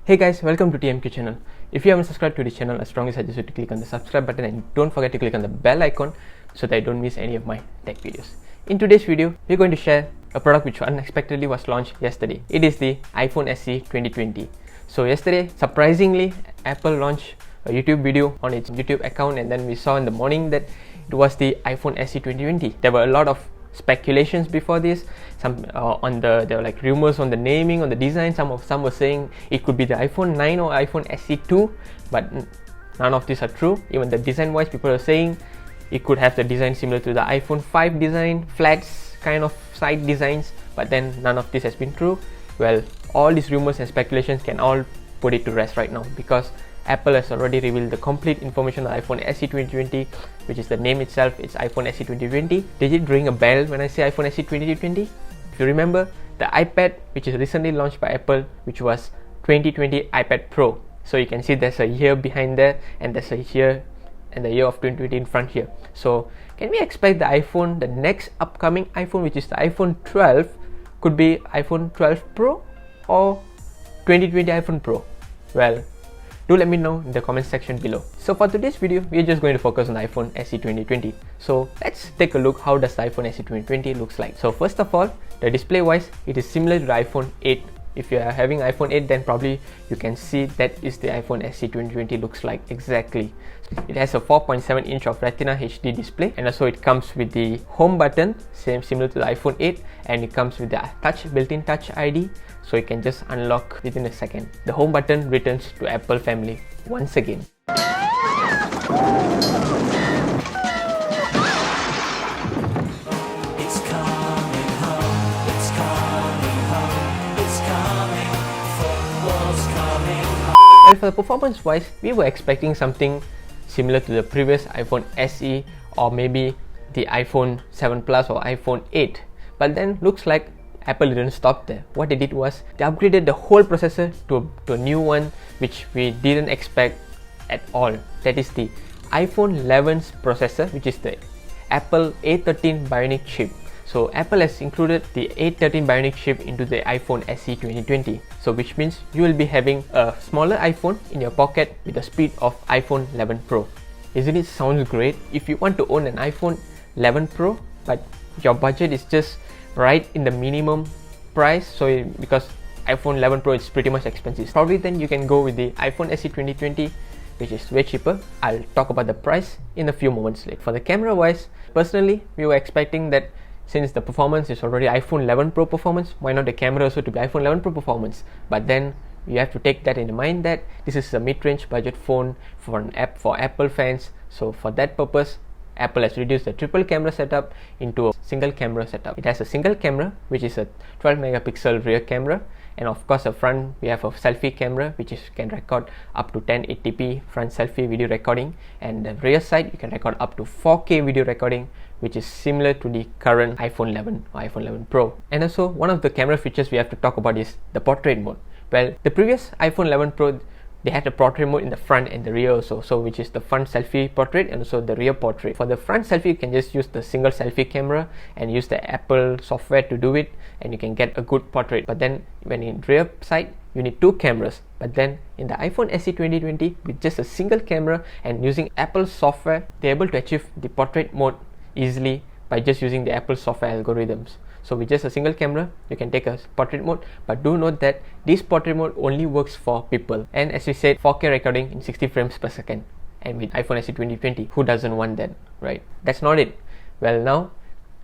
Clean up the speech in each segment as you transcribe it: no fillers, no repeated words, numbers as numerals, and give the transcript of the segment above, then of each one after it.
Hey guys, welcome to TMQ channel. If you haven't subscribed to this channel, I strongly suggest you to click on the subscribe button and don't forget to click on the bell icon so that you don't miss any of my tech videos. In today's video, we're going to share a product which unexpectedly was launched yesterday. It is the iPhone SE 2020. So yesterday, surprisingly, Apple launched a YouTube video on its YouTube account, and then we saw in the morning that it was the iPhone SE 2020. There were a lot of speculations before this. There were like rumors on the naming, on the design. Some were saying it could be the iPhone 9 or iPhone SE 2, but none of these are true. Even the design wise, people are saying it could have the design similar to the iPhone 5 design, flats kind of side designs, but then none of this has been true. Well, all these rumors and speculations can all put it to rest right now, because Apple has already revealed the complete information on the iPhone SE 2020, which is the name itself. It's iPhone SE 2020. Did it ring a bell when I say iPhone SE 2020? If you remember, the iPad, which is recently launched by Apple, which was 2020 iPad Pro. So you can see there's a year behind there, and there's a year and the year of 2020 in front here. So can we expect the next upcoming iPhone, which is the iPhone 12, could be iPhone 12 Pro or 2020 iPhone Pro? Well, do let me know in the comment section below. So for today's video, we're just going to focus on the iPhone SE 2020. So let's take a look how does the iPhone SE 2020 looks like. So first of all, the display wise, it is similar to the iPhone 8. If you are having iPhone 8, then probably you can see that is the iPhone SE 2020 looks like exactly. It has a 4.7 inch of Retina HD display, and also it comes with the home button, similar to the iPhone 8, and it comes with the built-in Touch ID, so you can just unlock within a second. The home button returns to Apple family once again. Well, for the performance wise, we were expecting something similar to the previous iPhone SE or maybe the iPhone 7 Plus or iPhone 8, but then looks like Apple didn't stop there. What they did was they upgraded the whole processor to a new one, which we didn't expect at all. That is the iPhone 11's processor, which is the Apple A13 Bionic chip. So Apple has included the A13 Bionic chip into the iPhone SE 2020. So which means you will be having a smaller iPhone in your pocket with the speed of iPhone 11 Pro. Isn't it sounds great? If you want to own an iPhone 11 Pro, but your budget is just right in the minimum price, so because iPhone 11 Pro is pretty much expensive, probably then you can go with the iPhone SE 2020, which is way cheaper. I'll talk about the price in a few moments later. For the camera wise, personally, we were expecting that since the performance is already iPhone 11 Pro performance, why not the camera also to be iPhone 11 Pro performance? But then you have to take that in mind that this is a mid-range budget phone for Apple fans. So for that purpose, Apple has reduced the triple camera setup into a single camera setup. It has a single camera, which is a 12 megapixel rear camera, and of course, up front we have a selfie camera, which can record up to 1080p front selfie video recording, and the rear side you can record up to 4K video recording, which is similar to the current iPhone 11 or iPhone 11 Pro. And also, one of the camera features we have to talk about is the portrait mode. Well, the previous iPhone 11 Pro, they had a portrait mode in the front and the rear also, so which is the front selfie portrait and also the rear portrait. For the front selfie, you can just use the single selfie camera and use the Apple software to do it, and you can get a good portrait. But then when in rear side, you need two cameras. But then in the iPhone SE 2020, with just a single camera and using Apple software, they're able to achieve the portrait mode easily by just using the Apple software algorithms. So with just a single camera, you can take a portrait mode, but do note that this portrait mode only works for people, and as we said, 4K recording in 60 frames per second. And with iPhone SE 2020, who doesn't want that, right? That's not it. Well, now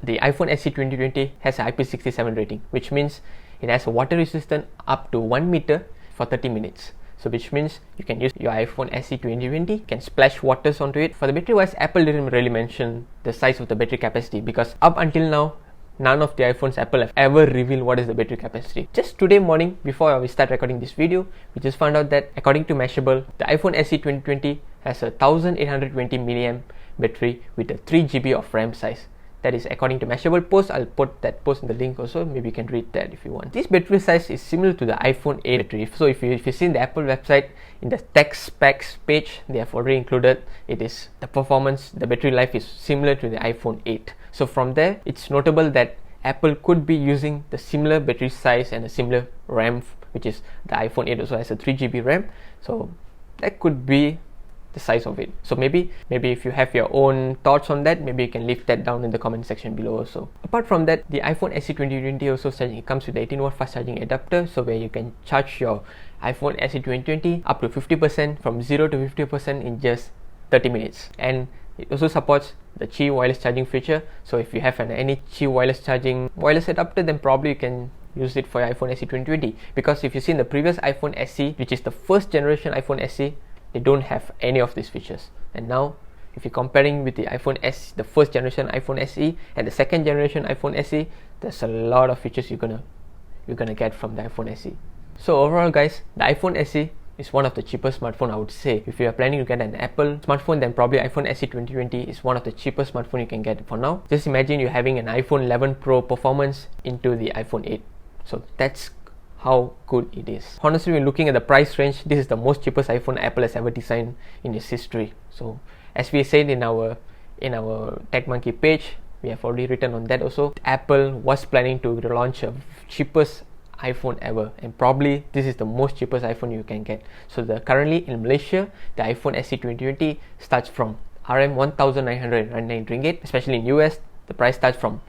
the iPhone SE 2020 has an IP67 rating, which means it has a water resistant up to 1 meter for 30 minutes. So which means you can use your iPhone SE 2020, can splash waters onto it. For the battery wise, Apple didn't really mention the size of the battery capacity, because up until now, none of the iPhones Apple have ever revealed what is the battery capacity. Just today morning, before we start recording this video, we just found out that according to Mashable, the iPhone SE 2020 has a 1820 mAh battery with a 3 GB of RAM size. That is according to Mashable post. I'll put that post in the link also. Maybe you can read that if you want. This battery size is similar to the iPhone 8 battery. So if you see in the Apple website, in the tech specs page, they have already included it is the performance, the battery life is similar to the iPhone 8. So from there, it's notable that Apple could be using the similar battery size and a similar RAM which is the iPhone 8 also has a 3GB RAM. So that could be the size of it. So maybe if you have your own thoughts on that, maybe you can leave that down in the comment section below also. Apart from that, the iPhone SE 2020 also it comes with the 18W fast charging adapter, so where you can charge your iPhone SE 2020 up to 50%, from 0 to 50% in just 30 minutes. And it also supports the Qi wireless charging feature. So if you have any Qi wireless adapter, then probably you can use it for your iPhone SE 2020. Because if you see in the previous iPhone SE, which is the first generation iPhone SE, they don't have any of these features. And now if you're comparing with the iPhone SE, the first generation iPhone SE and the second generation iPhone SE, there's a lot of features you're gonna get from the iPhone SE. So overall guys, the iPhone SE is one of the cheapest smartphone, I would say. If you are planning to get an Apple smartphone, then probably iPhone SE 2020 is one of the cheapest smartphone you can get for now. Just imagine you having an iPhone 11 Pro performance into the iPhone 8. So that's how good it is. Honestly, when looking at the price range, this is the most cheapest iPhone Apple has ever designed in its history. So as we said in our Tech Monkey page, we have already written on that also. Apple was planning to launch a cheapest iPhone ever, and probably this is the most cheapest iPhone you can get. So currently in Malaysia, the iPhone SE 2020 starts from RM 1,999 ringgit. Especially in US, the price starts from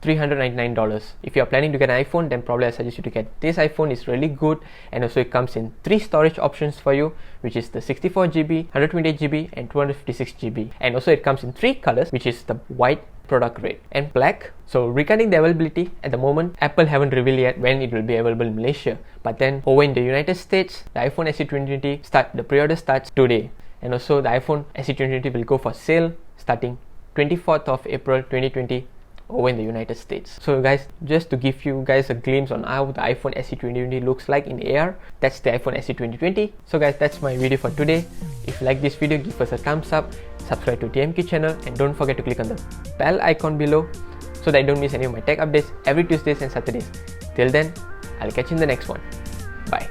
$399. If you are planning to get an iPhone, then probably I suggest you to get this iPhone. It's really good, and also it comes in 3 storage options for you, which is the 64GB, 128GB and 256GB. And also it comes in 3 colors, which is the white, product red and black. So regarding the availability, at the moment Apple haven't revealed yet when it will be available in Malaysia, but then over in the United States, the iPhone SE 2020 the pre-order starts today, and also the iPhone SE 2020 will go for sale starting 24th of April 2020 over in the United States. So guys, just to give you guys a glimpse on how the iPhone SE 2020 looks like in AR, that's the iPhone SE 2020. So guys, that's my video for today. If you like this video, give us a thumbs up, subscribe to TMQ channel, and don't forget to click on the bell icon below so that you don't miss any of my tech updates every Tuesdays and Saturdays. Till then, I'll catch you in the next one. Bye.